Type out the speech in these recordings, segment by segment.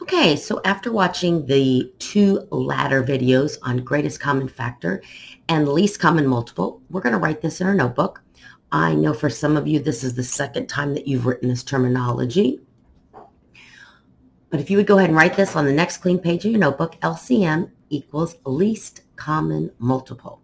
Okay, so after watching the two ladder videos on greatest common factor and least common multiple, we're going to write this in our notebook. I know for some of you this is the second time that you've written this terminology. But if you would go ahead and write this on the next clean page of your notebook, LCM equals least common multiple.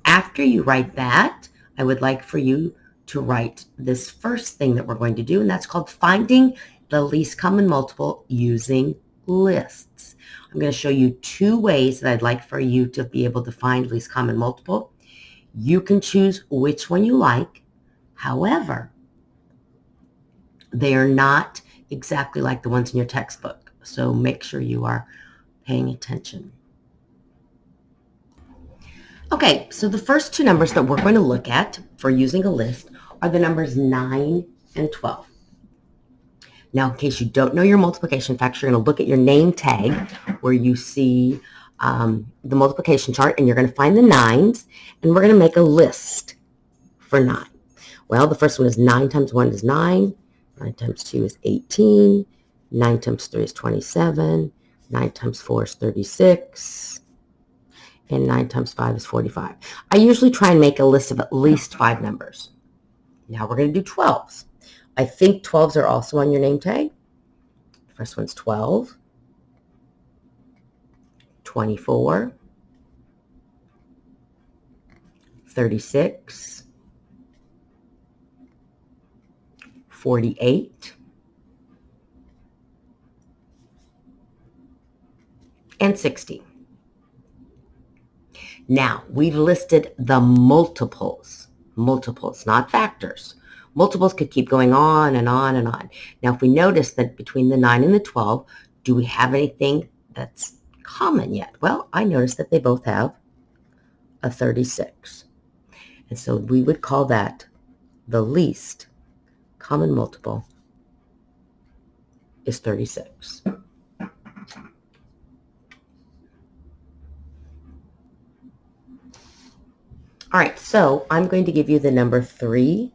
After you write that, I would like for you to write this first thing that we're going to do, and that's called finding the least common multiple using lists. I'm going to show you two ways that I'd like for you to be able to find least common multiple. You can choose which one you like. However, they are not exactly like the ones in your textbook, so make sure you are paying attention. Okay, so the first two numbers that we're going to look at for using a list are the numbers 9 and 12. Now, in case you don't know your multiplication factor, you're going to look at your name tag where you see the multiplication chart, and you're going to find the 9s, and we're going to make a list for 9. Well, the first one is 9 times 1 is 9, 9 times 2 is 18, 9 times 3 is 27, 9 times 4 is 36, and 9 times 5 is 45. I usually try and make a list of at least 5 numbers. Now we're going to do 12s. I think 12s are also on your name tag. The first one's 12, 24, 36, 48, and 60. Now, we've listed the multiples, not factors. Multiples could keep going on and on and on. Now, if we notice that between the 9 and the 12, do we have anything that's common yet? Well, I noticed that they both have a 36. And so we would call that the least common multiple is 36. All right, so I'm going to give you the number 3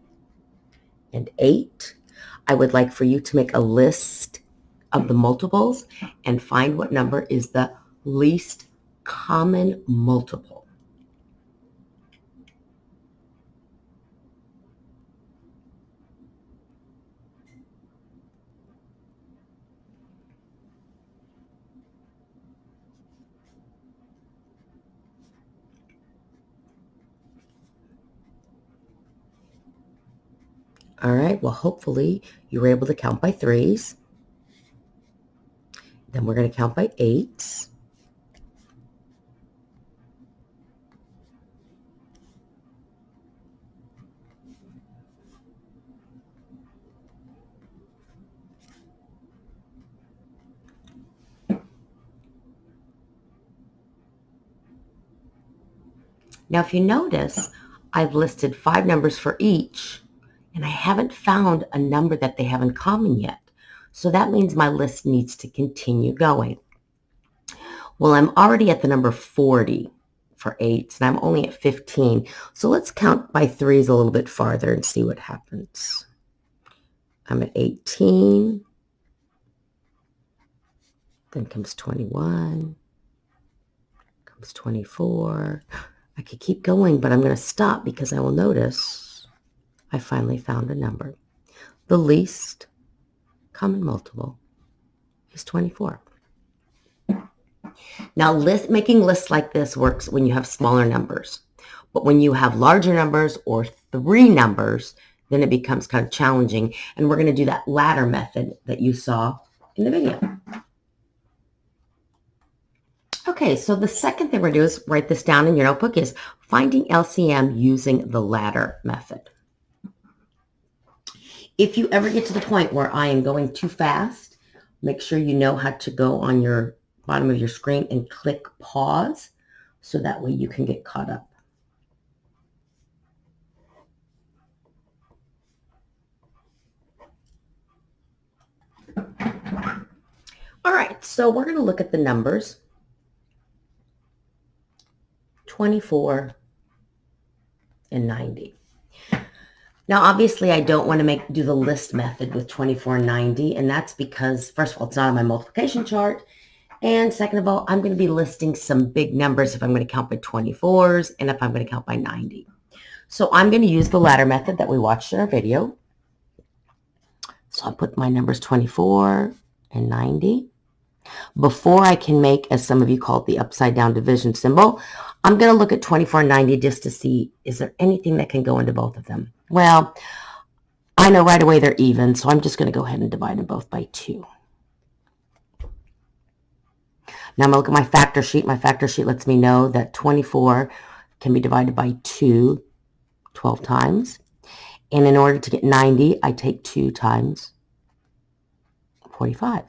and 8. I would like for you to make a list of the multiples and find what number is the least common multiple. All right, well, hopefully you were able to count by 3s. Then we're going to count by 8s. Now, if you notice, I've listed 5 numbers for each, and I haven't found a number that they have in common yet. So that means my list needs to continue going. Well, I'm already at the number 40 for 8s, and I'm only at 15. So let's count by 3s a little bit farther and see what happens. I'm at 18. Then comes 21. Comes 24. I could keep going, but I'm going to stop because I will notice I finally found a number. The least common multiple is 24. Now, making lists like this works when you have smaller numbers. But when you have larger numbers or 3 numbers, then it becomes kind of challenging. And we're going to do that ladder method that you saw in the video. Okay, so the second thing we're going to do is write this down in your notebook is finding LCM using the ladder method. If you ever get to the point where I am going too fast, make sure you know how to go on your bottom of your screen and click pause so that way you can get caught up. All right, so we're going to look at the numbers 24 and 90. Now, obviously, I don't want to do the list method with 2490, and that's because, first of all, it's not on my multiplication chart, and second of all, I'm going to be listing some big numbers if I'm going to count by 24s and if I'm going to count by 90. So I'm going to use the ladder method that we watched in our video. So I'll put my numbers 24 and 90. Before I can make, as some of you call it, the upside down division symbol, I'm going to look at 24 and 90 just to see, is there anything that can go into both of them? Well, I know right away they're even, so I'm just going to go ahead and divide them both by 2. Now I'm going to look at my factor sheet. My factor sheet lets me know that 24 can be divided by 2 12 times. And in order to get 90, I take 2 times 45.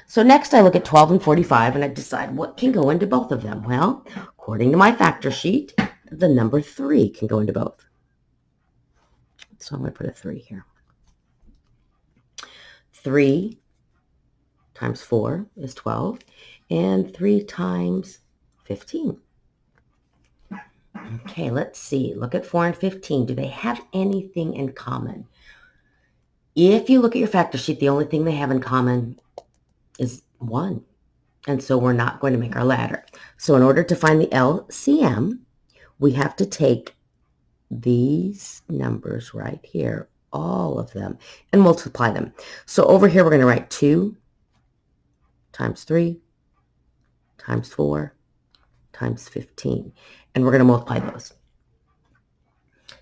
So next I look at 12 and 45 and I decide what can go into both of them. Well, according to my factor sheet, the number 3 can go into both. So I'm going to put a 3 here. 3 times 4 is 12, and 3 times 15. Okay, let's see. Look at 4 and 15. Do they have anything in common? If you look at your factor sheet, the only thing they have in common is 1. And so we're not going to make our ladder. So in order to find the LCM, we have to take these numbers right here, all of them, and multiply them. So over here, we're going to write 2 times 3 times 4 times 15. And we're going to multiply those.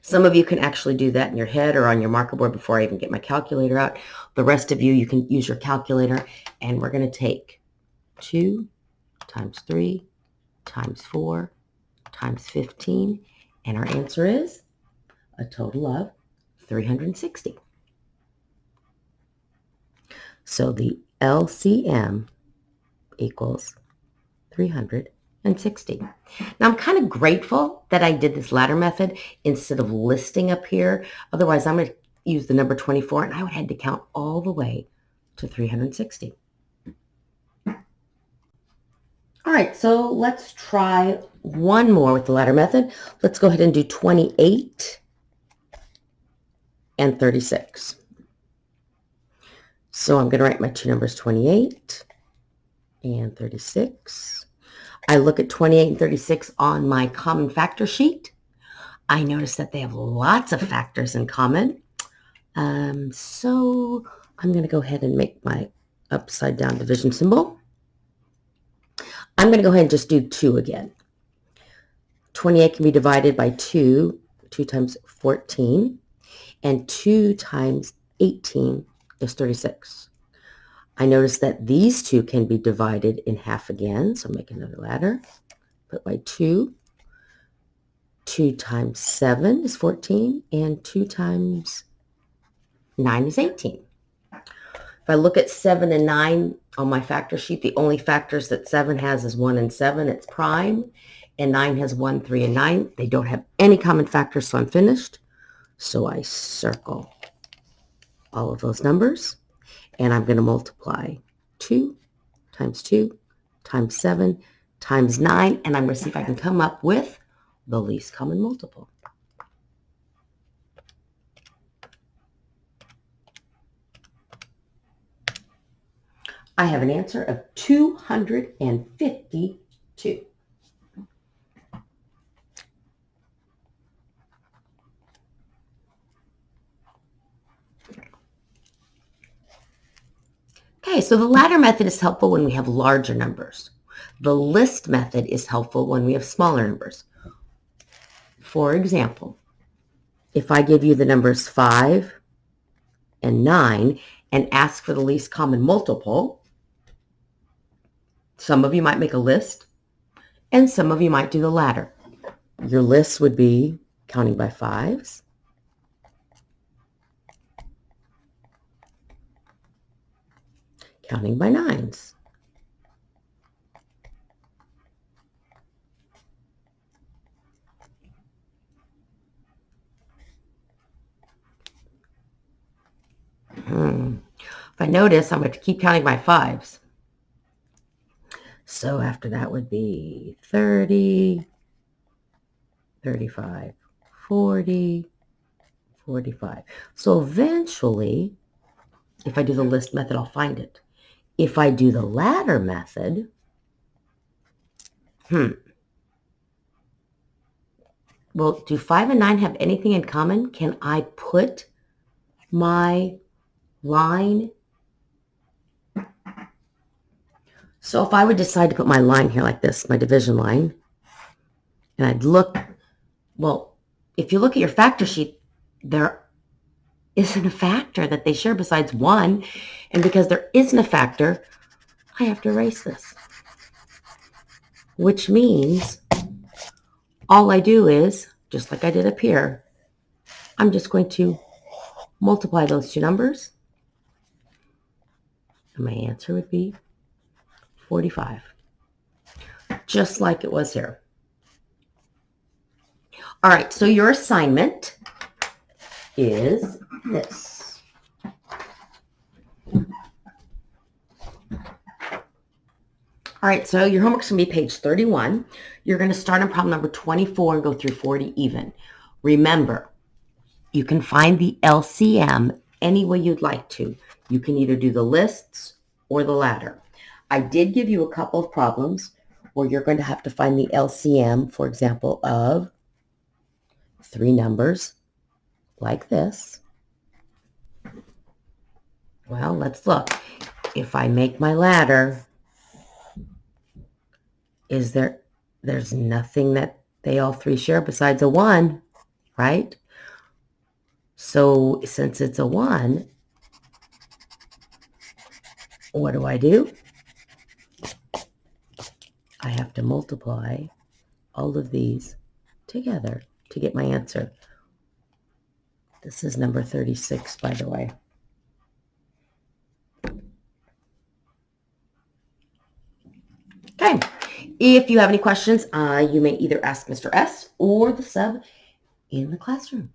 Some of you can actually do that in your head or on your marker board before I even get my calculator out. The rest of you, you can use your calculator. And we're going to take 2 times 3 times 4 times 15. And our answer is a total of 360. So the LCM equals 360. Now I'm kind of grateful that I did this ladder method instead of listing up here. Otherwise, I'm going to use the number 24 and I would have had to count all the way to 360. All right, so let's try one more with the ladder method. Let's go ahead and do 28 and 36. So I'm going to write my two numbers 28 and 36. I look at 28 and 36 on my common factor sheet. I notice that they have lots of factors in common. So I'm going to go ahead and make my upside down division symbol. I'm going to go ahead and just do 2 again. 28 can be divided by 2 times 14, and 2 times 18 is 36. I notice that these two can be divided in half again, so make another ladder. Put by 2. 2 times 7 is 14, and 2 times 9 is 18. If I look at 7 and 9 on my factor sheet, the only factors that 7 has is 1 and 7. It's prime. And 9 has 1, 3, and 9. They don't have any common factors, so I'm finished. So I circle all of those numbers. And I'm going to multiply 2 times 2 times 7 times 9. And I'm going to see if I can come up with the least common multiple. I have an answer of 252. Okay, so the ladder method is helpful when we have larger numbers. The list method is helpful when we have smaller numbers. For example, if I give you the numbers 5 and 9 and ask for the least common multiple, some of you might make a list and some of you might do the ladder. Your list would be counting by 5s, counting by 9s, If I notice, I'm going to keep counting by 5s. So after that would be 30, 35, 40, 45. So eventually, if I do the list method, I'll find it. If I do the ladder method, well, do 5 and 9 have anything in common? Can I put my line? So if I would decide to put my line here like this, my division line, and I'd look, well, if you look at your factor sheet, there isn't a factor that they share besides 1. And because there isn't a factor, I have to erase this. Which means all I do is, just like I did up here, I'm just going to multiply those two numbers. And my answer would be 45. Just like it was here. All right, so your assignment is this. All right, so your homework's going to be page 31. You're going to start on problem number 24 and go through 40 even. Remember, you can find the LCM any way you'd like to. You can either do the lists or the ladder. I did give you a couple of problems where you're going to have to find the LCM, for example, of 3 numbers like this. Well, let's look. If I make my ladder, there's nothing that they all 3 share besides a 1, right? So since it's a 1, what do? I have to multiply all of these together to get my answer. This is number 36, by the way. Okay. If you have any questions, you may either ask Mr. S or the sub in the classroom.